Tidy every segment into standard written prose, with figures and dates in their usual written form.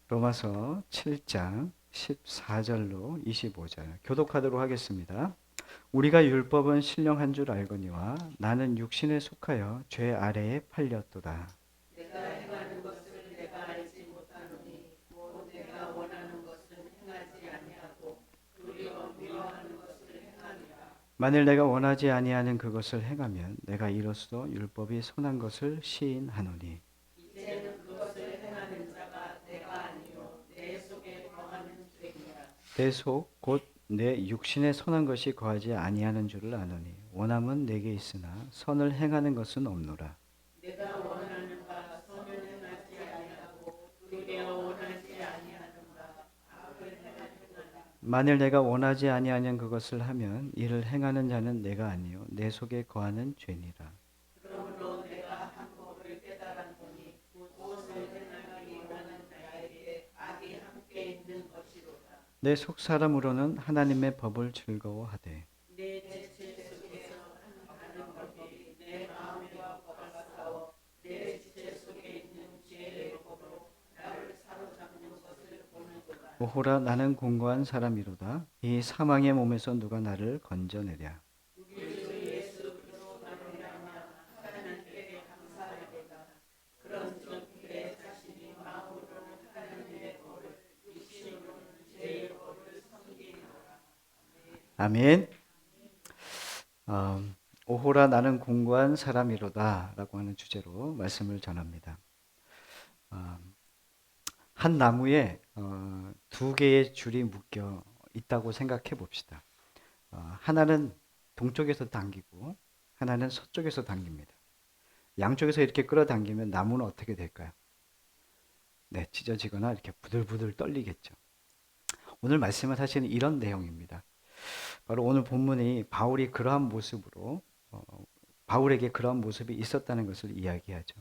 로마서 7장 14절로 25절 교독하도록 하겠습니다. 우리가 율법은 신령한 줄 알거니와 나는 육신에 속하여 죄 아래에 팔렸도다. 내가 행하는 것을 내가 알지 못하노니 곧 내가 원하는 것은 행하지 아니하고 도리어 미워하는 것을 행하노라. 만일 내가 원하지 아니하는 그것을 행하면 내가 이로써 율법이 선한 것을 시인하노니 이제는 그것을 행하는 자가 내가 아니요 내 속에 거하는 죄니라. 내 속 곧 내 육신에 선한 것이 거하지 아니하는 줄을 아노니 원함은 내게 있으나 선을 행하는 것은 없노라. 내가 원하는 바 선을 행하지 아니하고 도리어 원하지 아니하는 바 악을 행하노라. 만일 내가 원하지 아니하는 그것을 하면 이를 행하는 자는 내가 아니요 내 속에 거하는 죄니라. 그러므로 내가 한 법을 깨달았노니 곧 무엇을 행하기 원하는 자에게 악이 함께 있는 것이로다. 내 속 사람으로는 하나님의 법을 즐거워하되 내 지체 속에서 하는 법이 내 마음과 법과 싸워 내 지체 속에 있는 죄의 법으로 나를 사로잡는 것을 보는도다. 오호라 나는 공고한 사람이로다. 이 사망의 몸에서 누가 나를 건져내랴. 우리 주 예수 그리스도로 말미암아 하나님께 감사하리로다. 그런즉 내 자신이 마음으로는 하나님의 법을 육신으로는 죄의 법을 섬기노라. 아멘. 어, 오호라 나는 공고한 사람이로다 라고 하는 주제로 말씀을 전합니다. 어, 한 나무에 두 개의 줄이 묶여 있다고 생각해 봅시다. 하나는 동쪽에서 당기고 하나는 서쪽에서 당깁니다. 양쪽에서 이렇게 끌어당기면 나무는 어떻게 될까요? 네, 찢어지거나 이렇게 부들부들 떨리겠죠. 오늘 말씀은 사실은 이런 내용입니다. 바로 오늘 본문이 바울이 그러한 모습으로 바울에게 그러한 모습이 있었다는 것을 이야기하죠.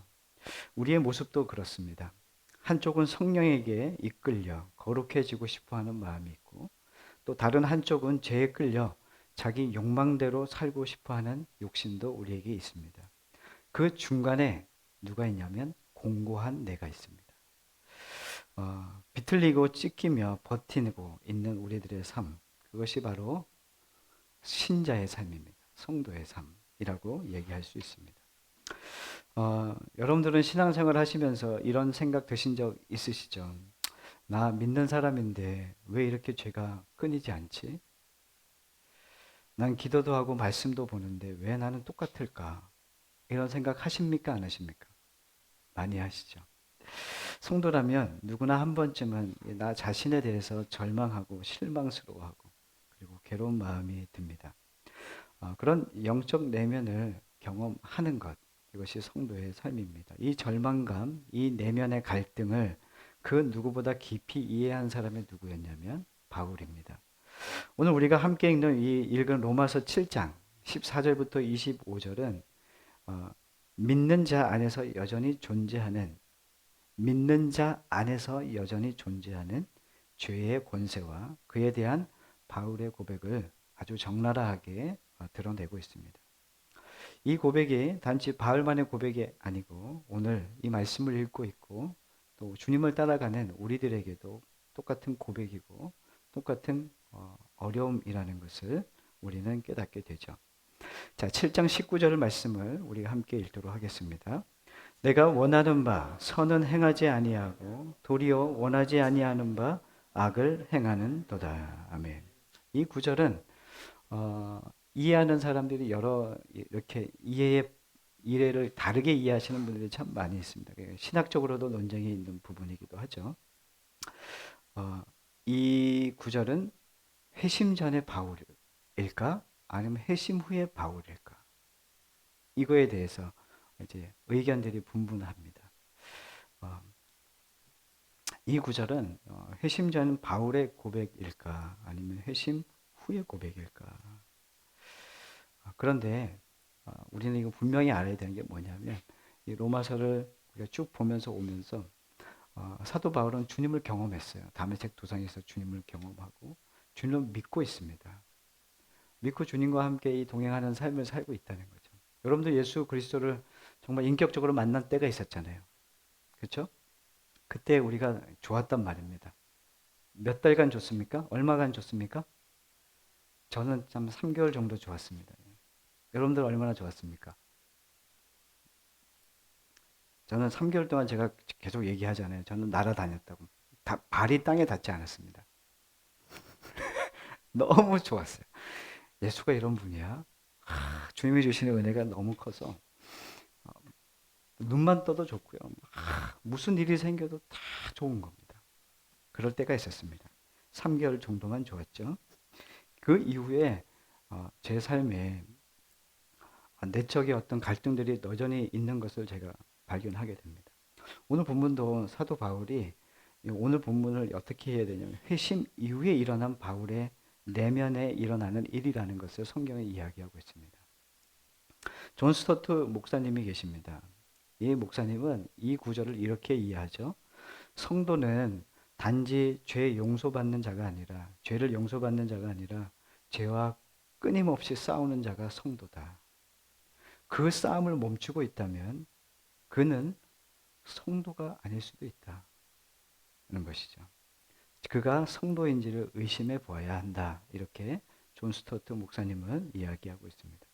우리의 모습도 그렇습니다. 한쪽은 성령에게 이끌려 거룩해지고 싶어하는 마음이 있고 또 다른 한쪽은 죄에 끌려 자기 욕망대로 살고 싶어하는 욕심도 우리에게 있습니다. 그 중간에 누가 있냐면 공고한 내가 있습니다. 비틀리고 찢기며 버티고 있는 우리들의 삶, 그것이 바로 신자의 삶입니다. 성도의 삶이라고 얘기할 수 있습니다. 여러분들은 신앙생활 하시면서 이런 생각 드신 적 있으시죠? 나 믿는 사람인데 왜 이렇게 죄가 끊이지 않지? 난 기도도 하고 말씀도 보는데 왜 나는 똑같을까? 이런 생각 하십니까? 안 하십니까? 많이 하시죠. 성도라면 누구나 한 번쯤은 나 자신에 대해서 절망하고 실망스러워하고 그리고 괴로운 마음이 듭니다. 그런 영적 내면을 경험하는 것, 이것이 성도의 삶입니다. 이 절망감, 이 내면의 갈등을 그 누구보다 깊이 이해한 사람이 누구였냐면 바울입니다. 오늘 우리가 함께 읽은 로마서 7장 14절부터 25절은 믿는 자 안에서 여전히 존재하는 죄의 권세와 그에 대한 바울의 고백을 아주 적나라하게 드러내고 있습니다. 이 고백이 단지 바울만의 고백이 아니고 오늘 이 말씀을 읽고 있고 또 주님을 따라가는 우리들에게도 똑같은 고백이고 똑같은 어려움이라는 것을 우리는 깨닫게 되죠. 자, 7장 19절 말씀을 우리가 함께 읽도록 하겠습니다. 내가 원하는 바 선은 행하지 아니하고 도리어 원하지 아니하는 바 악을 행하는도다. 아멘. 이 구절은 이해하는 사람들이 이렇게 이해를 다르게 이해하시는 분들이 참 많이 있습니다. 신학적으로도 논쟁이 있는 부분이기도 하죠. 이 구절은 회심 전의 바울일까? 아니면 회심 후의 바울일까? 이거에 대해서 이제 의견들이 분분합니다. 이 구절은 회심 전 바울의 고백일까? 아니면 회심 후의 고백일까? 그런데 우리는 이거 분명히 알아야 되는 게 뭐냐면 이 로마서를 우리가 쭉 보면서 오면서 사도 바울은 주님을 경험했어요. 다메섹 도상에서 주님을 경험하고 주님을 믿고 있습니다. 믿고 주님과 함께 이 동행하는 삶을 살고 있다는 거죠. 여러분도 예수 그리스도를 정말 인격적으로 만난 때가 있었잖아요. 그렇죠? 그때 우리가 좋았단 말입니다. 몇 달간 좋습니까? 얼마간 좋습니까? 저는 참 3개월 정도 좋았습니다. 여러분들 얼마나 좋았습니까? 저는 3개월 동안 제가 계속 얘기하잖아요. 저는 날아다녔다고. 발이 땅에 닿지 않았습니다. 너무 좋았어요. 예수가 이런 분이야. 주님이 주시는 은혜가 너무 커서 눈만 떠도 좋고요. 무슨 일이 생겨도 다 좋은 겁니다. 그럴 때가 있었습니다. 3개월 정도만 좋았죠. 그 이후에 제 삶에 내적인 어떤 갈등들이 여전히 있는 것을 제가 발견하게 됩니다. 오늘 본문도 사도 바울이 오늘 본문을 어떻게 해야 되냐면 회심 이후에 일어난 바울의 내면에 일어나는 일이라는 것을 성경에 이야기하고 있습니다. 존 스토트 목사님이 계십니다. 이 목사님은 이 구절을 이렇게 이해하죠. 성도는 단지 죄 용서받는 자가 아니라 죄를 용서받는 자가 아니라 죄와 끊임없이 싸우는 자가 성도다. 그 싸움을 멈추고 있다면 그는 성도가 아닐 수도 있다는 것이죠. 그가 성도인지를 의심해 보아야 한다. 이렇게 존 스토트 목사님은 이야기하고 있습니다.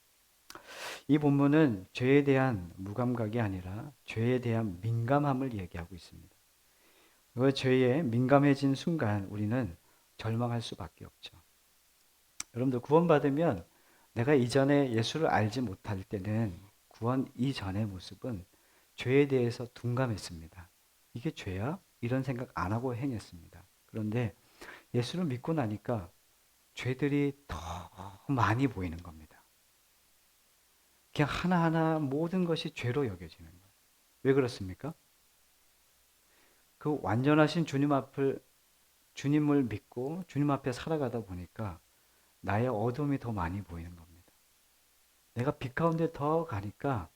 이 본문은 죄에 대한 무감각이 아니라 죄에 대한 민감함을 얘기하고 있습니다. 그 죄에 민감해진 순간 우리는 절망할 수밖에 없죠. 여러분들 구원받으면 내가 이전에 예수를 알지 못할 때는 구원 이전의 모습은 죄에 대해서 둔감했습니다. 이게 죄야? 이런 생각 안 하고 행했습니다. 그런데 예수를 믿고 나니까 죄들이 더 많이 보이는 겁니다. 그냥 하나하나 모든 것이 죄로 여겨지는 거예요. 왜 그렇습니까? 그 완전하신 주님을 믿고 주님 앞에 살아가다 보니까 나의 어둠이 더 많이 보이는 겁니다. 내가 빛 가운데 더 가니까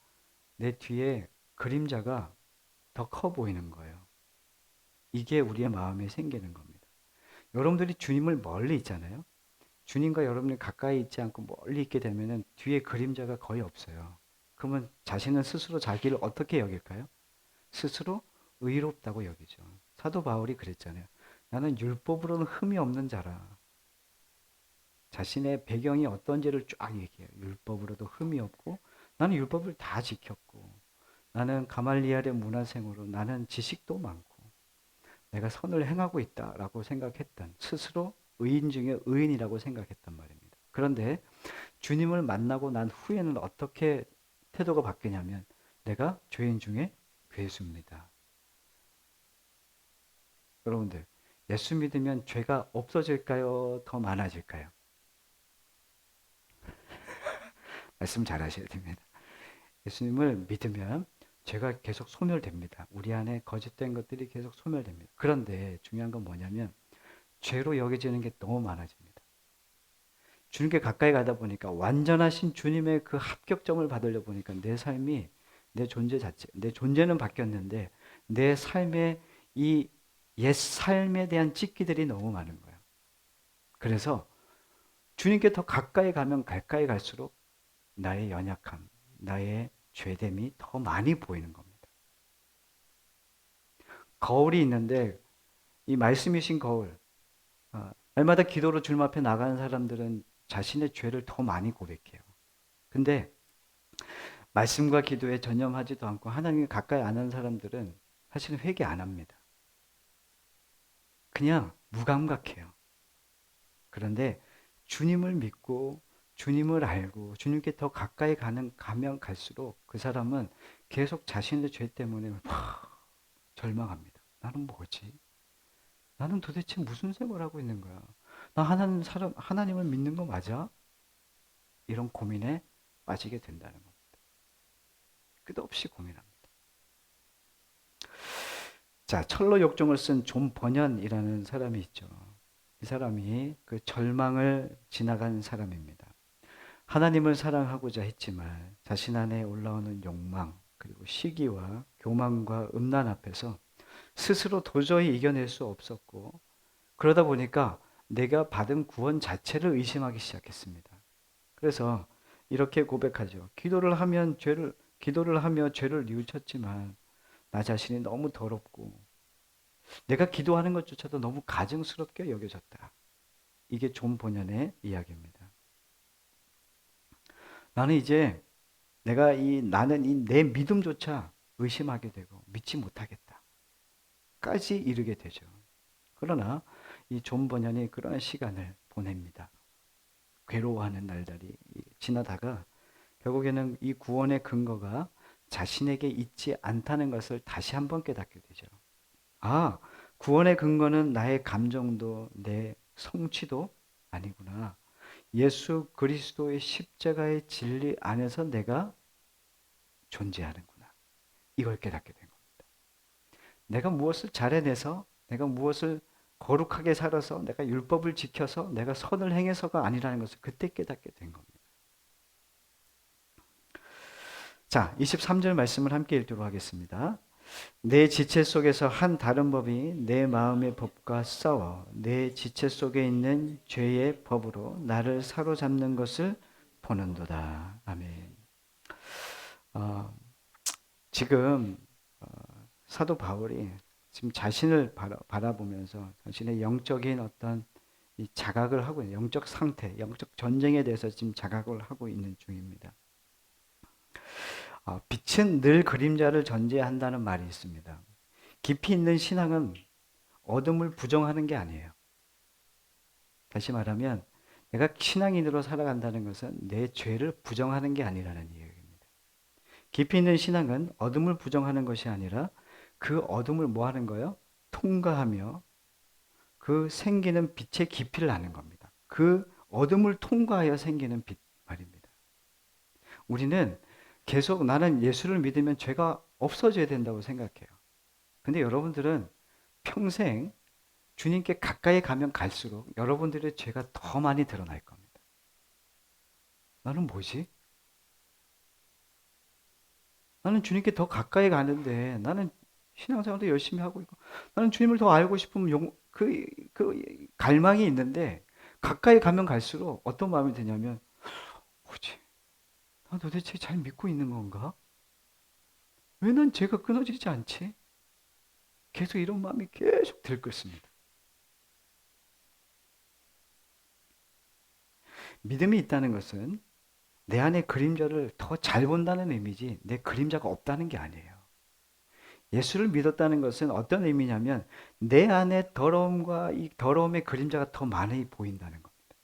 내 뒤에 그림자가 더 커 보이는 거예요. 이게 우리의 마음에 생기는 겁니다. 여러분들이 주님을 멀리 있잖아요. 주님과 여러분이 가까이 있지 않고 멀리 있게 되면은 뒤에 그림자가 거의 없어요. 그러면 자신은 스스로 자기를 어떻게 여길까요? 스스로 의롭다고 여기죠. 사도 바울이 그랬잖아요. 나는 율법으로는 흠이 없는 자라. 자신의 배경이 어떤지를 쫙 얘기해요. 율법으로도 흠이 없고 나는 율법을 다 지켰고 나는 가말리엘의 문화생으로 나는 지식도 많고 내가 선을 행하고 있다라고 생각했던 스스로 의인 중에 의인이라고 생각했단 말입니다. 그런데 주님을 만나고 난 후에는 어떻게 태도가 바뀌냐면 내가 죄인 중에 괴수입니다. 여러분들 예수 믿으면 죄가 없어질까요? 더 많아질까요? 말씀 잘 하셔야 됩니다. 예수님을 믿으면 죄가 계속 소멸됩니다. 우리 안에 거짓된 것들이 계속 소멸됩니다. 그런데 중요한 건 뭐냐면 죄로 여겨지는 게 너무 많아집니다. 주님께 가까이 가다 보니까 완전하신 주님의 그 합격점을 받으려 보니까 내 삶이 내 존재 자체, 내 존재는 바뀌었는데 내 삶의 이 옛 삶에 대한 찢기들이 너무 많은 거예요. 그래서 주님께 더 가까이 가면 가까이 갈수록 나의 연약함, 나의 죄됨이 더 많이 보이는 겁니다. 거울이 있는데 이 말씀이신 거울, 날마다 기도로 주님 앞에 나가는 사람들은 자신의 죄를 더 많이 고백해요. 근데 말씀과 기도에 전념하지도 않고 하나님을 가까이 안 하는 사람들은 사실은 회개 안 합니다. 그냥 무감각해요. 그런데 주님을 믿고 주님을 알고 주님께 더 가까이 가면 갈수록 그 사람은 계속 자신의 죄 때문에 절망합니다. 나는 뭐지? 나는 도대체 무슨 생활을 하고 있는 거야? 나 하나님을 믿는 거 맞아? 이런 고민에 빠지게 된다는 겁니다. 끝없이 고민합니다. 자, 철로 역정을 쓴 존 버년이라는 사람이 있죠. 이 사람이 그 절망을 지나간 사람입니다. 하나님을 사랑하고자 했지만 자신 안에 올라오는 욕망, 그리고 시기와 교만과 음란 앞에서 스스로 도저히 이겨낼 수 없었고, 그러다 보니까 내가 받은 구원 자체를 의심하기 시작했습니다. 그래서 이렇게 고백하죠. 기도를 하며 죄를 뉘우쳤지만 나 자신이 너무 더럽고 내가 기도하는 것조차도 너무 가증스럽게 여겨졌다. 이게 존 본연의 이야기입니다. 나는 이제 나는 이 내 믿음조차 의심하게 되고 믿지 못하겠다. 까지 이르게 되죠. 그러나 이 존 번연이 그런 시간을 보냅니다. 괴로워하는 날들이 지나다가 결국에는 이 구원의 근거가 자신에게 있지 않다는 것을 다시 한번 깨닫게 되죠. 아, 구원의 근거는 나의 감정도 내 성취도 아니구나. 예수 그리스도의 십자가의 진리 안에서 내가 존재하는구나. 이걸 깨닫게 된 겁니다. 내가 무엇을 잘해내서, 내가 무엇을 거룩하게 살아서, 내가 율법을 지켜서, 내가 선을 행해서가 아니라는 것을 그때 깨닫게 된 겁니다. 자, 23절 말씀을 함께 읽도록 하겠습니다. 내 지체 속에서 한 다른 법이 내 마음의 법과 싸워 내 지체 속에 있는 죄의 법으로 나를 사로잡는 것을 보는도다. 아멘. 지금 사도 바울이 지금 자신을 바라보면서 자신의 영적인 어떤 이 자각을 하고 있는 영적 상태, 영적 전쟁에 대해서 지금 자각을 하고 있는 중입니다. 빛은 늘 그림자를 전제한다는 말이 있습니다. 깊이 있는 신앙은 어둠을 부정하는 게 아니에요. 다시 말하면 내가 신앙인으로 살아간다는 것은 내 죄를 부정하는 게 아니라는 이야기입니다. 깊이 있는 신앙은 어둠을 부정하는 것이 아니라 그 어둠을 뭐 하는 거예요? 통과하며 그 생기는 빛의 깊이를 아는 겁니다. 그 어둠을 통과하여 생기는 빛 말입니다. 우리는 계속 나는 예수를 믿으면 죄가 없어져야 된다고 생각해요. 근데 여러분들은 평생 주님께 가까이 가면 갈수록 여러분들의 죄가 더 많이 드러날 겁니다. 나는 뭐지? 나는 주님께 더 가까이 가는데 나는 신앙생활도 열심히 하고 있고 나는 주님을 더 알고 싶은 그 갈망이 있는데 가까이 가면 갈수록 어떤 마음이 드냐면 뭐지? 나 도대체 잘 믿고 있는 건가? 왜 난 죄가 끊어지지 않지? 계속 이런 마음이 계속 들끓습니다. 믿음이 있다는 것은 내 안에 그림자를 더 잘 본다는 의미지 내 그림자가 없다는 게 아니에요. 예수를 믿었다는 것은 어떤 의미냐면 내 안에 더러움과 이 더러움의 그림자가 더 많이 보인다는 겁니다.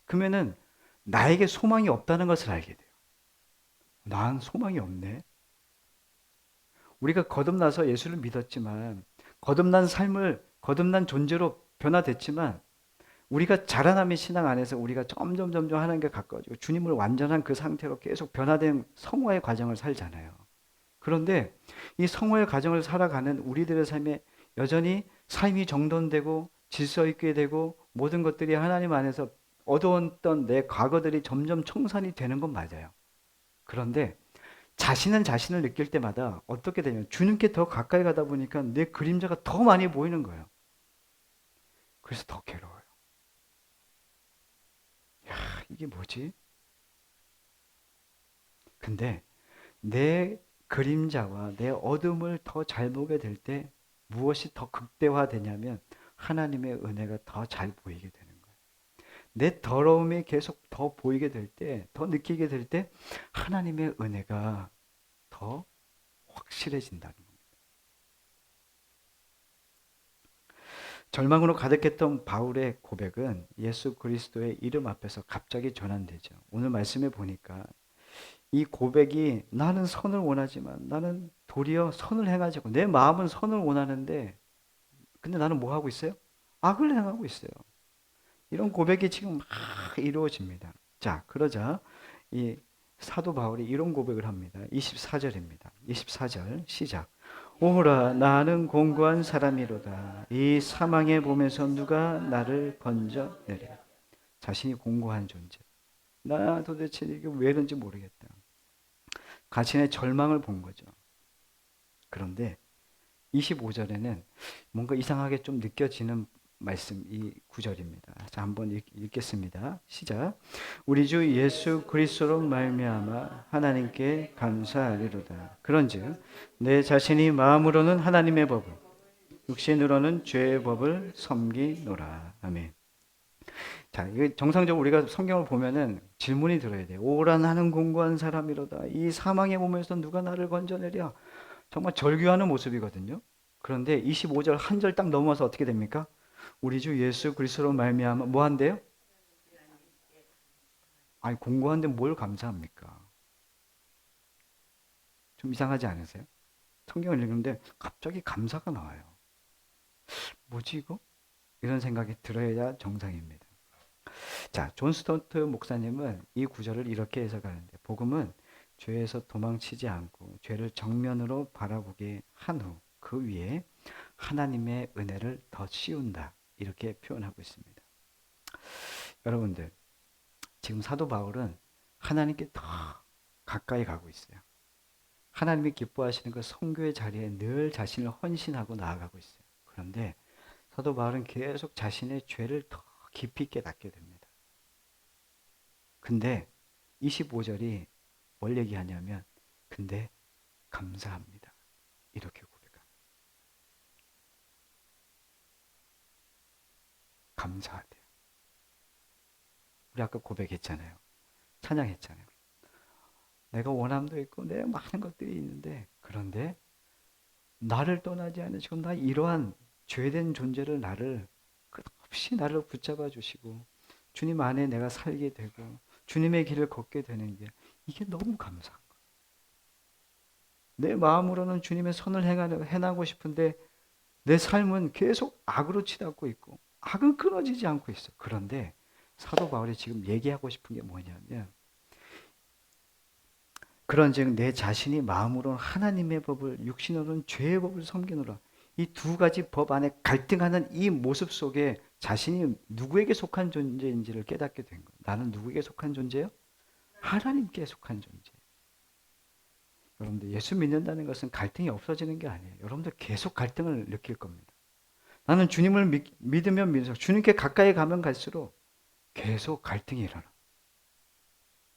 그러면은 나에게 소망이 없다는 것을 알게 돼요. 난 소망이 없네. 우리가 거듭나서 예수를 믿었지만 거듭난 존재로 변화됐지만 우리가 자라남의 신앙 안에서 우리가 점점 하나님께 가까워지고 주님을 완전한 그 상태로 계속 변화된 성화의 과정을 살잖아요. 그런데 이 성화의 과정을 살아가는 우리들의 삶에 여전히 삶이 정돈되고 질서 있게 되고 모든 것들이 하나님 안에서 얻어왔던 내 과거들이 점점 청산이 되는 건 맞아요. 그런데 자신을 느낄 때마다 어떻게 되냐면 주님께 더 가까이 가다 보니까 내 그림자가 더 많이 보이는 거예요. 그래서 더 괴로워요. 야, 이게 뭐지? 근데 내 그림자와 내 어둠을 더 잘 보게 될 때 무엇이 더 극대화되냐면 하나님의 은혜가 더 잘 보이게 되는 거예요. 내 더러움이 계속 더 보이게 될 때, 더 느끼게 될 때 하나님의 은혜가 더 확실해진다는 겁니다. 절망으로 가득했던 바울의 고백은 예수 그리스도의 이름 앞에서 갑자기 전환되죠. 오늘 말씀에 보니까 이 고백이 나는 선을 원하지만 나는 도리어 선을 행하지 않고 내 마음은 선을 원하는데 근데 나는 뭐 하고 있어요? 악을 행하고 있어요. 이런 고백이 지금 막 이루어집니다. 자, 그러자 이 사도 바울이 이런 고백을 합니다. 24절입니다. 24절 시작. 오라 나는 공고한 사람이로다. 이 사망의 몸에서 누가 나를 건져내리. 자신이 공고한 존재. 나 도대체 이게 왜 이런지 모르겠다. 자신의 절망을 본 거죠. 그런데 25절에는 뭔가 이상하게 좀 느껴지는 말씀, 이 구절입니다. 자, 한번 읽겠습니다. 시작. 우리 주 예수 그리스도로 말미암아 하나님께 감사하리로다. 그런즉 내 자신이 마음으로는 하나님의 법을 육신으로는 죄의 법을 섬기노라. 아멘. 자, 이게 정상적으로 우리가 성경을 보면은 질문이 들어야 돼요. 오라 나는 공고한 사람이로다. 이 사망의 몸에서 누가 나를 건져내랴. 정말 절규하는 모습이거든요. 그런데 25절 한 절 딱 넘어서 어떻게 됩니까? 우리 주 예수 그리스도로 말미암아 뭐 한대요? 아니 공고한데 뭘 감사합니까? 좀 이상하지 않으세요? 성경을 읽는데 갑자기 감사가 나와요. 뭐지 이거? 이런 생각이 들어야 정상입니다. 자, 존 스토트 목사님은 이 구절을 이렇게 해석하는데 복음은 죄에서 도망치지 않고 죄를 정면으로 바라보게 한 후 그 위에 하나님의 은혜를 더 씌운다. 이렇게 표현하고 있습니다. 여러분들, 지금 사도 바울은 하나님께 더 가까이 가고 있어요. 하나님이 기뻐하시는 그 선교의 자리에 늘 자신을 헌신하고 나아가고 있어요. 그런데 사도 바울은 계속 자신의 죄를 더 깊이 깨닫게 됩니다. 근데 25절이 뭘 얘기하냐면 근데 감사합니다. 이렇게 고백합니다. 감사하대요. 우리 아까 고백했잖아요. 찬양했잖아요. 내가 원함도 있고 내 많은 것들이 있는데 그런데 나를 떠나지 않으시고 나 이러한 죄된 존재를 나를 끝없이 나를 붙잡아 주시고 주님 안에 내가 살게 되고 주님의 길을 걷게 되는 게 이게 너무 감사한 거예요. 내 마음으로는 주님의 선을 행하고 싶은데 내 삶은 계속 악으로 치닫고 있고 악은 끊어지지 않고 있어. 그런데 사도 바울이 지금 얘기하고 싶은 게 뭐냐면 그런즉 내 자신이 마음으로는 하나님의 법을 육신으로는 죄의 법을 섬기노라. 이 두 가지 법 안에 갈등하는 이 모습 속에 자신이 누구에게 속한 존재인지를 깨닫게 된 거예요. 나는 누구에게 속한 존재예요? 하나님께 속한 존재. 여러분들 예수 믿는다는 것은 갈등이 없어지는 게 아니에요. 여러분들 계속 갈등을 느낄 겁니다. 나는 주님을 믿으면 믿어서 주님께 가까이 가면 갈수록 계속 갈등이 일어나.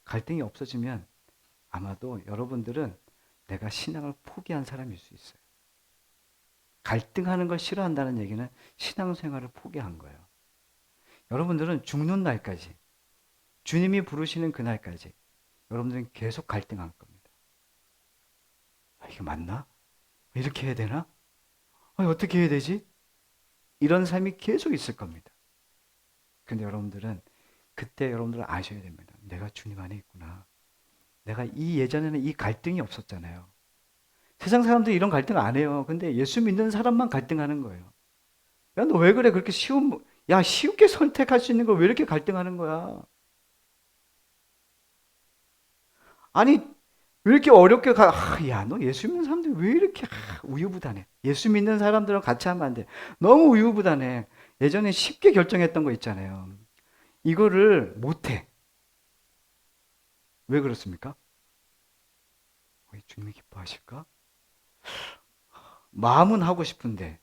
갈등이 없어지면 아마도 여러분들은 내가 신앙을 포기한 사람일 수 있어요. 갈등하는 걸 싫어한다는 얘기는 신앙생활을 포기한 거예요. 여러분들은 죽는 날까지, 주님이 부르시는 그날까지 여러분들은 계속 갈등할 겁니다. 아, 이게 맞나? 이렇게 해야 되나? 어떻게 해야 되지? 이런 삶이 계속 있을 겁니다. 근데 여러분들은 그때 여러분들은 아셔야 됩니다. 내가 주님 안에 있구나. 내가 예전에는 이 갈등이 없었잖아요. 세상 사람들이 이런 갈등 안 해요. 근데 예수 믿는 사람만 갈등하는 거예요. 야, 너 왜 그래? 그렇게 쉽게 선택할 수 있는 걸 왜 이렇게 갈등하는 거야? 아니, 왜 이렇게 어렵게 야, 너 예수 믿는 사람들 왜 이렇게 우유부단해? 예수 믿는 사람들은 같이 하면 안 돼. 너무 우유부단해. 예전에 쉽게 결정했던 거 있잖아요. 이거를 못 해. 왜 그렇습니까? 주님이 기뻐하실까? 마음은 하고 싶은데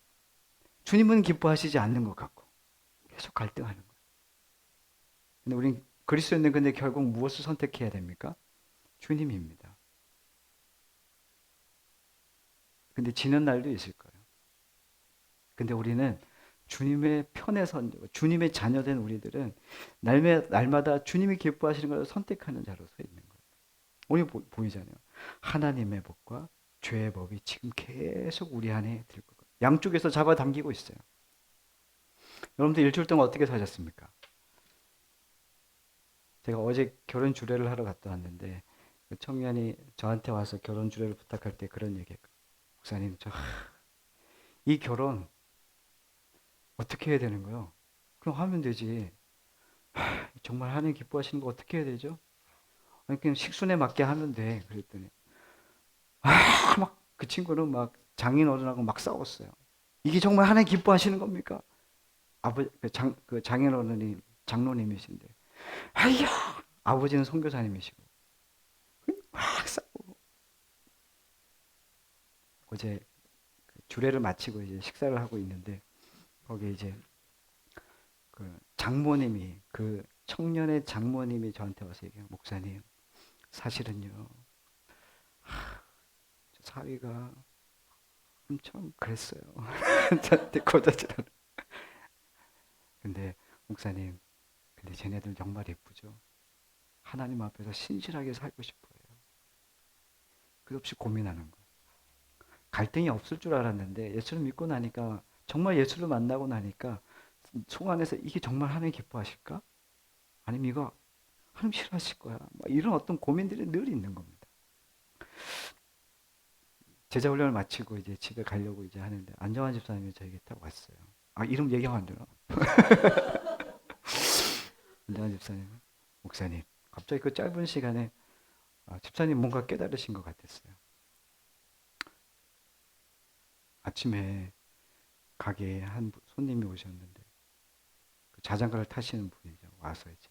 주님은 기뻐하시지 않는 것 같고 계속 갈등하는 거예요. 근데 우린 그리스도인은 근데 결국 무엇을 선택해야 됩니까? 주님입니다. 근데 지는 날도 있을 거예요. 근데 우리는 주님의 편에 선, 주님의 자녀된 우리들은 날마다 주님이 기뻐하시는 것을 선택하는 자로 서 있는 거예요. 오늘 보이잖아요. 하나님의 법과 죄의 법이 지금 계속 우리 안에 들고 양쪽에서 잡아당기고 있어요. 여러분들 일주일 동안 어떻게 사셨습니까? 제가 어제 결혼 주례를 하러 갔다 왔는데 그 청년이 저한테 와서 결혼 주례를 부탁할 때 그런 얘기했거든요. 목사님, 이 결혼 어떻게 해야 되는 거요? 그럼 하면 되지. 정말 하나님 기뻐하시는 거 어떻게 해야 되죠? 아니, 그냥 식순에 맞게 하면 돼. 그랬더니 막 그 친구는 막 장인어른하고 막 싸웠어요. 이게 정말 하나님 기뻐하시는 겁니까? 그 장인어른이 장로님이신데, 아이야, 아버지는 선교사님이시고 막 싸우고 어제 주례를 마치고 이제 식사를 하고 있는데 거기 이제 그 장모님이 그 청년의 장모님이 저한테 와서 얘기해요. 목사님, 사실은요, 사위가 좀 그랬어요. 저한테 고자질하는. 근데 목사님, 근데 쟤네들 정말 예쁘죠. 하나님 앞에서 신실하게 살고 싶어요. 끝없이 고민하는 거예요. 갈등이 없을 줄 알았는데 예수를 믿고 나니까, 정말 예수를 만나고 나니까 속 안에서 이게 정말 하나님 기뻐하실까? 아니면 이거 하나님 싫어하실 거야? 막 이런 어떤 고민들이 늘 있는 겁니다. 제자 훈련을 마치고 이제 집에 가려고 이제 하는데 안정환 집사님이 저에게 딱 왔어요. 아, 이름 얘기하면 안 되나? 안정환 집사님, 목사님, 갑자기 그 짧은 시간에 집사님 뭔가 깨달으신 것 같았어요. 아침에 가게에 한 손님이 오셨는데 그 자전거를 타시는 분이죠. 와서 이제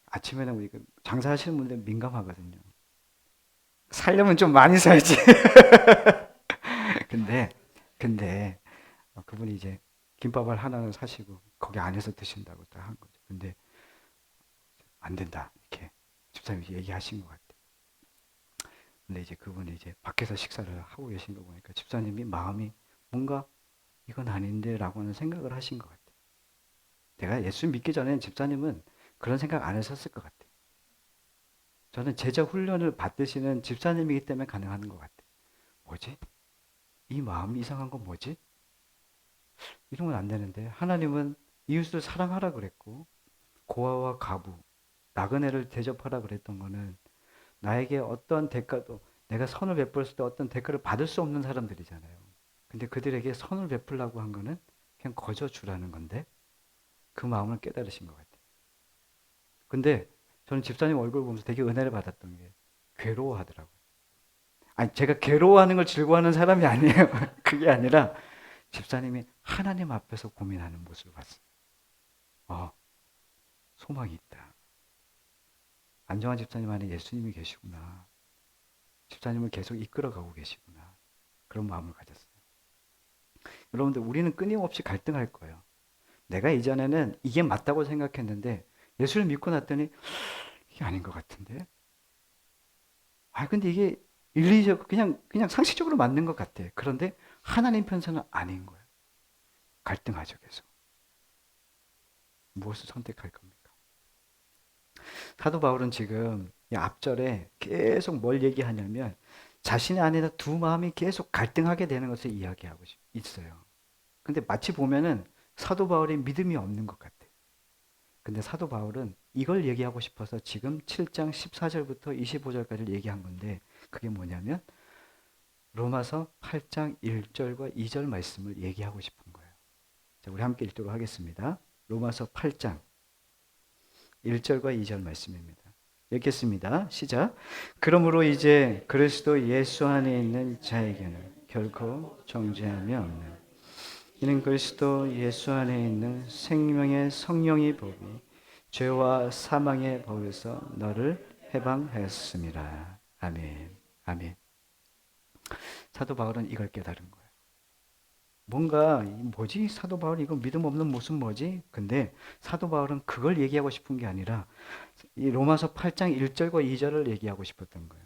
아침에는 우리 장사하시는 분들 민감하거든요. 살려면 좀 많이 사야지. 근데 근데 그분이 이제 김밥을 하나는 사시고 거기 안에서 드신다고 딱 한 거죠. 근데 안 된다 이렇게 집사님이 얘기하신 것 같아요. 근데 이제 그분이 이제 밖에서 식사를 하고 계신 거 보니까 집사님이 마음이 뭔가 이건 아닌데라고 하는 생각을 하신 것 같아요. 내가 예수 믿기 전에는 집사님은 그런 생각 안 했었을 것 같아요. 저는 제자 훈련을 받으시는 집사님이기 때문에 가능한 것 같아요. 뭐지? 이 마음이 이상한 건 뭐지? 이러면 안 되는데 하나님은 이웃을 사랑하라 그랬고 고아와 가부, 나그네를 대접하라 그랬던 거는 나에게 어떤 대가도, 내가 선을 베풀었을 때 어떤 대가를 받을 수 없는 사람들이잖아요. 근데 그들에게 선을 베풀라고 한 거는 그냥 거저 주라는 건데 그 마음을 깨달으신 것 같아요. 근데 저는 집사님 얼굴 보면서 되게 은혜를 받았던 게 괴로워하더라고요. 아니, 제가 괴로워하는 걸 즐거워하는 사람이 아니에요. 그게 아니라 집사님이 하나님 앞에서 고민하는 모습을 봤어요. 어, 소망이 있다. 안정환 집사님 안에 예수님이 계시구나. 집사님을 계속 이끌어가고 계시구나. 그런 마음을 가졌어요. 여러분들, 우리는 끊임없이 갈등할 거예요. 내가 이전에는 이게 맞다고 생각했는데 예수를 믿고 났더니 이게 아닌 것 같은데? 근데 이게 윤리적, 그냥 상식적으로 맞는 것 같아. 그런데 하나님 편서는 아닌 거예요. 갈등하죠, 계속. 무엇을 선택할 겁니까? 사도 바울은 지금 이 앞절에 계속 뭘 얘기하냐면 자신의 안에서 두 마음이 계속 갈등하게 되는 것을 이야기하고 있어요. 근데 마치 보면은 사도 바울이 믿음이 없는 것 같아. 근데 사도 바울은 이걸 얘기하고 싶어서 지금 7장 14절부터 25절까지 얘기한 건데 그게 뭐냐면 로마서 8장 1절과 2절 말씀을 얘기하고 싶은 거예요. 자, 우리 함께 읽도록 하겠습니다. 로마서 8장 1절과 2절 말씀입니다. 읽겠습니다. 시작. 그러므로 이제 그리스도 예수 안에 있는 자에게는 결코 정죄함이 없는 이는 그리스도 예수 안에 있는 생명의 성령의 법이 죄와 사망의 법에서 너를 해방하였습니다. 아멘. 아멘. 사도 바울은 이걸 깨달은 거예요. 뭔가 뭐지? 사도 바울이 이거 믿음 없는 모습 뭐지? 근데 사도 바울은 그걸 얘기하고 싶은 게 아니라 이 로마서 8장 1절과 2절을 얘기하고 싶었던 거예요.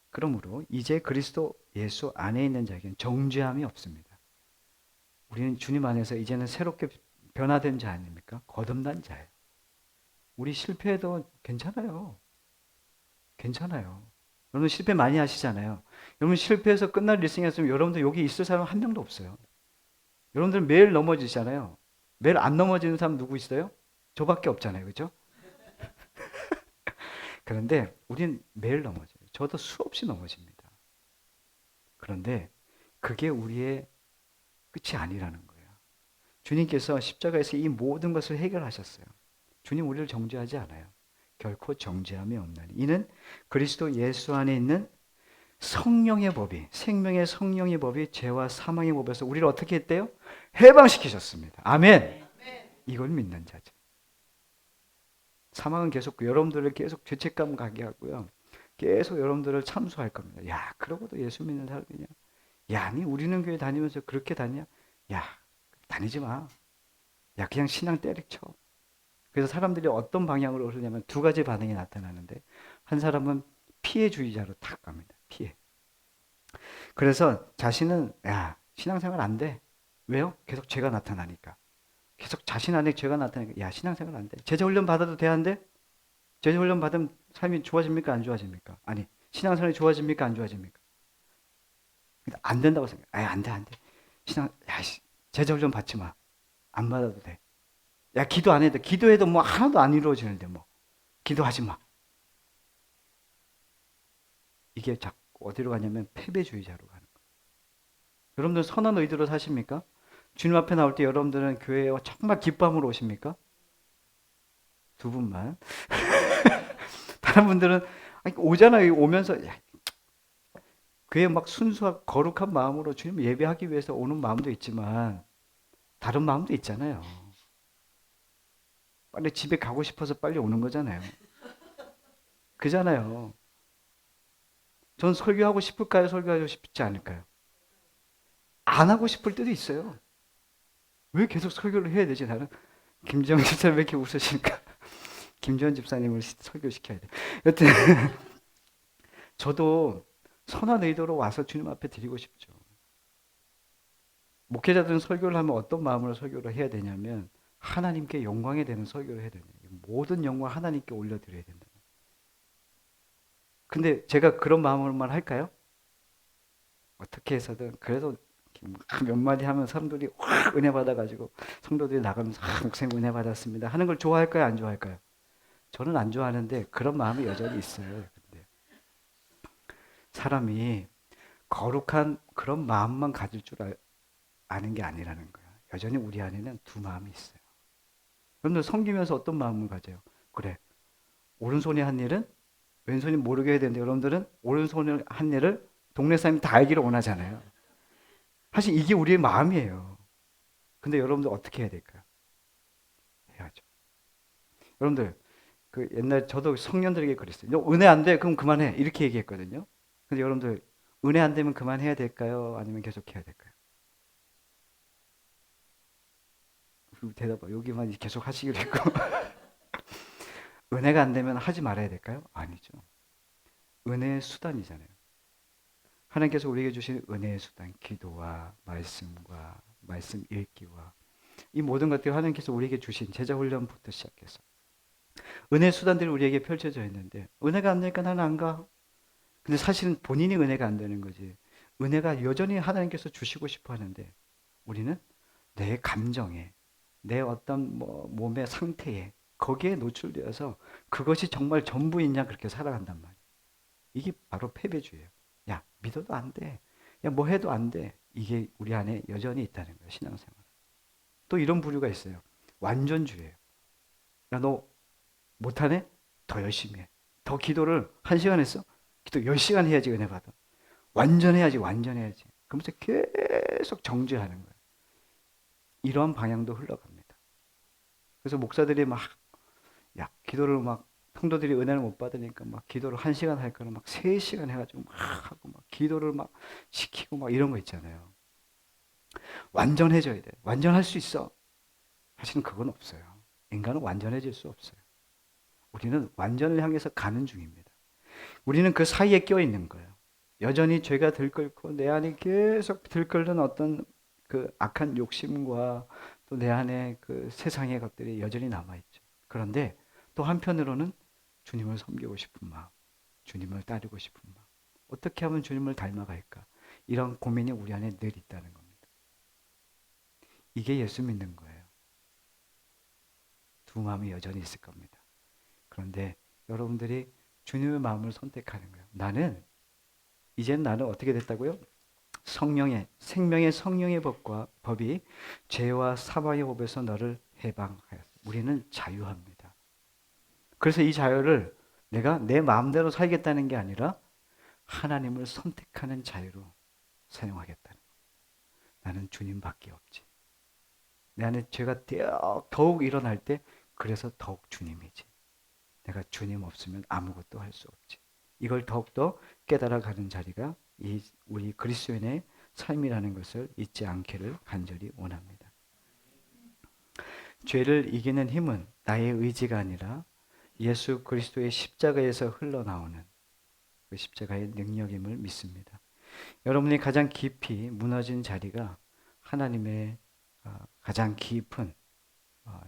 그러므로 이제 그리스도 예수 안에 있는 자에게는 정죄함이 없습니다. 우리는 주님 안에서 이제는 새롭게 변화된 자 아닙니까? 거듭난 자예요. 우리 실패해도 괜찮아요. 괜찮아요. 여러분 실패 많이 하시잖아요. 여러분 실패해서 끝날 일생이었으면 여러분들 여기 있을 사람 한 명도 없어요. 여러분들 매일 넘어지잖아요. 매일 안 넘어지는 사람 누구 있어요? 저밖에 없잖아요. 그죠? 그런데 우린 매일 넘어져요. 저도 수없이 넘어집니다. 그런데 그게 우리의 끝이 아니라는 거예요. 주님께서 십자가에서 이 모든 것을 해결하셨어요. 주님 우리를 정죄하지 않아요. 결코 정죄함이 없나니 이는 그리스도 예수 안에 있는 성령의 법이, 생명의 성령의 법이 죄와 사망의 법에서 우리를 어떻게 했대요? 해방시키셨습니다. 아멘. 이걸 믿는 자죠. 사망은 계속 여러분들을 계속 죄책감 가게 하고요. 계속 여러분들을 참소할 겁니다. 야, 그러고도 예수 믿는 사람이냐? 야, 아니 우리는 교회 다니면서 그렇게 다니냐? 야, 다니지 마. 야, 그냥 신앙 때려쳐. 그래서 사람들이 어떤 방향으로 흐르냐면 두 가지 반응이 나타나는데 한 사람은 피해주의자로 탁 갑니다. 피해. 그래서 자신은 야 신앙생활 안 돼. 왜요? 계속 죄가 나타나니까. 계속 자신 안에 죄가 나타나니까 야 신앙생활 안 돼. 제자 훈련 받아도 돼 안 돼? 제자 훈련 받으면 삶이 좋아집니까 안 좋아집니까? 아니 신앙생활이 좋아집니까 안 좋아집니까? 근데 안 된다고 생각. 안 돼, 안 돼. 신앙 제자 훈련 받지 마. 안 받아도 돼. 야 기도 안 해도 기도해도 뭐 하나도 안 이루어지는데 뭐 기도하지 마. 이게 자꾸 어디로 가냐면 패배주의자로 가는 거예요. 여러분들 선한 의도로 사십니까? 주님 앞에 나올 때 여러분들은 교회에 정말 기쁨으로 오십니까? 두 분만. 다른 분들은 오잖아요. 오면서 교회 막 순수하고 거룩한 마음으로 주님 예배하기 위해서 오는 마음도 있지만 다른 마음도 있잖아요. 빨리 집에 가고 싶어서 빨리 오는 거잖아요. 그잖아요. 전 설교하고 싶을까요? 설교하고 싶지 않을까요? 안 하고 싶을 때도 있어요. 왜 계속 설교를 해야 되지 나는? 김지영 집사님 왜 이렇게 웃으실까? 김지현 집사님을 설교시켜야 돼. 여튼 저도 선한 의도로 와서 주님 앞에 드리고 싶죠. 목회자들은 설교를 하면 어떤 마음으로 설교를 해야 되냐면 하나님께 영광이 되는 설교를 해야 되는 거예요. 모든 영광 하나님께 올려드려야 된다. 근데 제가 그런 마음으로만 할까요? 어떻게 해서든 그래도 몇 마디 하면 사람들이 확 은혜 받아가지고 성도들이 나가면서 목사님 은혜 받았습니다 하는 걸 좋아할까요? 안 좋아할까요? 저는 안 좋아하는데 그런 마음이 여전히 있어요. 근데 사람이 거룩한 그런 마음만 가질 줄 아는 게 아니라는 거야. 여전히 우리 안에는 두 마음이 있어요. 여러분들 섬기면서 어떤 마음을 가져요? 그래, 오른손이 한 일은 왼손이 모르게 해야 되는데 여러분들은 오른손이 한 일을 동네 사람이 다 알기를 원하잖아요. 사실 이게 우리의 마음이에요. 근데 여러분들 어떻게 해야 될까요? 해야죠. 여러분들 그 옛날 저도 청년들에게 그랬어요. 너 은혜 안 돼? 그럼 그만해. 이렇게 얘기했거든요. 근데 여러분들 은혜 안 되면 그만해야 될까요? 아니면 계속 해야 될까요? 대답 여기만 계속 하시기로 했고 은혜가 안 되면 하지 말아야 될까요? 아니죠. 은혜의 수단이잖아요. 하나님께서 우리에게 주신 은혜의 수단, 기도와 말씀과 말씀 읽기와 이 모든 것들이 하나님께서 우리에게 주신 제자 훈련부터 시작해서 은혜의 수단들이 우리에게 펼쳐져 있는데 은혜가 안 되니까 나는 안 가. 근데 사실은 본인이 은혜가 안 되는 거지. 은혜가 여전히 하나님께서 주시고 싶어 하는데 우리는 내 감정에 내 어떤 뭐 몸의 상태에 거기에 노출되어서 그것이 정말 전부이냐 그렇게 살아간단 말이야. 이게 바로 패배주의예요. 야 믿어도 안 돼. 야 뭐 해도 안 돼. 이게 우리 안에 여전히 있다는 거예요. 신앙생활. 또 이런 부류가 있어요. 완전주의예요. 야 너 못하네? 더 열심히 해. 더 기도를 1시간 했어? 기도 10시간 해야지 은혜 받아. 완전해야지 완전해야지. 그러면서 계속 정죄하는 거예요. 이러한 방향도 흘러갑니다. 그래서 목사들이 막 기도를 막 성도들이 은혜를 못 받으니까 막 기도를 1시간 할 거는 막 3시간 해가지고 막 하고 막 기도를 막 시키고 막 이런 거 있잖아요. 완전해져야 돼. 완전할 수 있어. 사실은 그건 없어요. 인간은 완전해질 수 없어요. 우리는 완전을 향해서 가는 중입니다. 우리는 그 사이에 껴 있는 거예요. 여전히 죄가 들끓고 내 안에 계속 들끓는 어떤 그 악한 욕심과 또 내 안에 그 세상의 것들이 여전히 남아있죠. 그런데 또 한편으로는 주님을 섬기고 싶은 마음, 주님을 따르고 싶은 마음, 어떻게 하면 주님을 닮아갈까? 이런 고민이 우리 안에 늘 있다는 겁니다. 이게 예수 믿는 거예요. 두 마음이 여전히 있을 겁니다. 그런데 여러분들이 주님의 마음을 선택하는 거예요. 이제는 나는 어떻게 됐다고요? 생명의 성령의 법이 죄와 사망의 법에서 너를 해방하였어. 우리는 자유합니다. 그래서 이 자유를 내가 내 마음대로 살겠다는 게 아니라 하나님을 선택하는 자유로 사용하겠다는 거예요. 나는 주님밖에 없지. 내 안에 죄가 더욱 일어날 때 그래서 더욱 주님이지. 내가 주님 없으면 아무것도 할 수 없지. 이걸 더욱더 깨달아가는 자리가 우리 그리스도인의 삶이라는 것을 잊지 않기를 간절히 원합니다. 죄를 이기는 힘은 나의 의지가 아니라 예수 그리스도의 십자가에서 흘러나오는 그 십자가의 능력임을 믿습니다. 여러분이 가장 깊이 무너진 자리가 하나님의 가장 깊은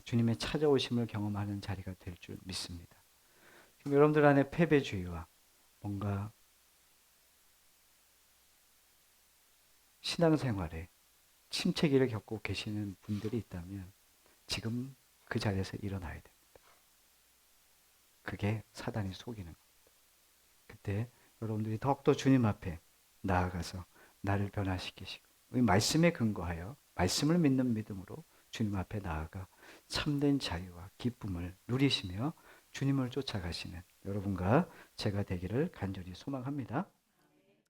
주님의 찾아오심을 경험하는 자리가 될 줄 믿습니다. 지금 여러분들 안에 패배주의와 뭔가 신앙생활에 침체기를 겪고 계시는 분들이 있다면 지금 그 자리에서 일어나야 됩니다. 그게 사단이 속이는 겁니다. 그때 여러분들이 더욱더 주님 앞에 나아가서 나를 변화시키시고 이 말씀에 근거하여 말씀을 믿는 믿음으로 주님 앞에 나아가 참된 자유와 기쁨을 누리시며 주님을 쫓아가시는 여러분과 제가 되기를 간절히 소망합니다.